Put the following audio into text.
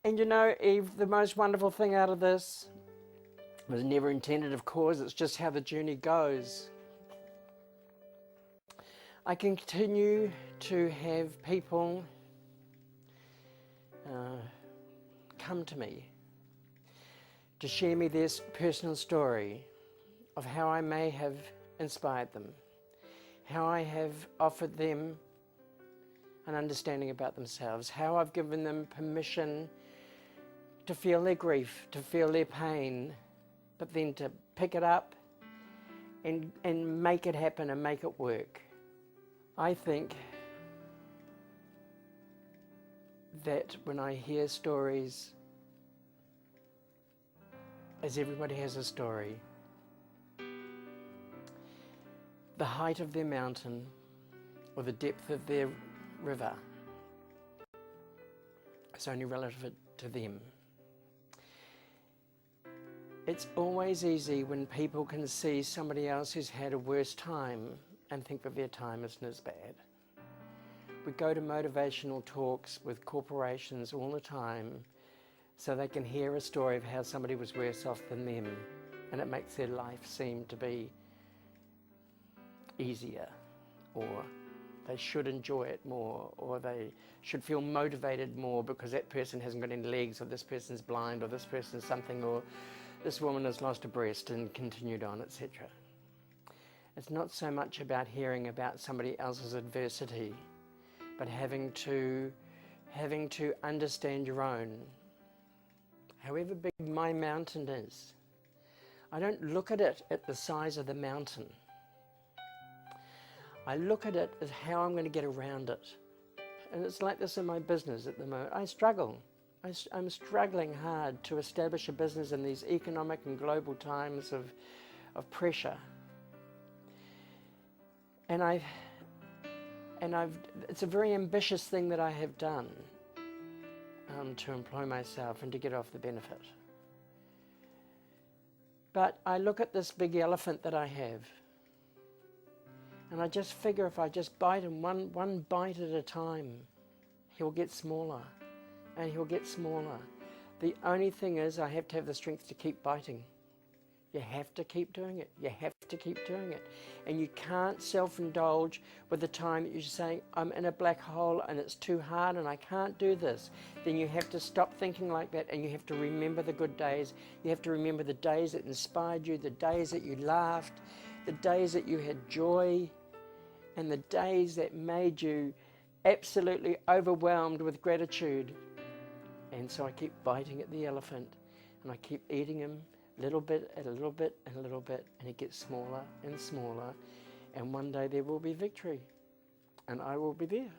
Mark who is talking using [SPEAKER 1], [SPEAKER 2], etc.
[SPEAKER 1] And you know, Eve, the most wonderful thing out of this was never intended, of course, it's just how the journey goes. I continue to have people come to me to share me their personal story of how I may have inspired them, how I have offered them an understanding about themselves, how I've given them permission to feel their grief, to feel their pain, but then to pick it up and make it happen and make it work. I think that when I hear stories, as everybody has a story, the height of their mountain or the depth of their river is only relative to them. It's always easy when people can see somebody else who's had a worse time and think that their time isn't as bad. We go to motivational talks with corporations all the time so they can hear a story of how somebody was worse off than them, and it makes their life seem to be easier, or they should enjoy it more, or they should feel motivated more because that person hasn't got any legs, or this person's blind, or this person's something, or this woman has lost a breast, and continued on, etc. It's not so much about hearing about somebody else's adversity, but having to understand your own. However big my mountain is, I don't look at it at the size of the mountain. I look at it as how I'm going to get around it. And it's like this in my business at the moment. I struggle. I'm struggling hard to establish a business in these economic and global times of pressure. And it's a very ambitious thing that I have done to employ myself and to get off the benefit. But I look at this big elephant that I have, and I just figure if I just bite him one bite at a time, he'll get smaller, and he'll get smaller. The only thing is I have to have the strength to keep biting. You have to keep doing it. You have to keep doing it. And you can't self-indulge with the time that you're saying, I'm in a black hole and it's too hard and I can't do this. Then you have to stop thinking like that, and you have to remember the good days. You have to remember the days that inspired you, the days that you laughed, the days that you had joy, and the days that made you absolutely overwhelmed with gratitude. And so I keep biting at the elephant, and I keep eating him little bit and a little bit and a little bit, and it gets smaller and smaller, and one day there will be victory, and I will be there.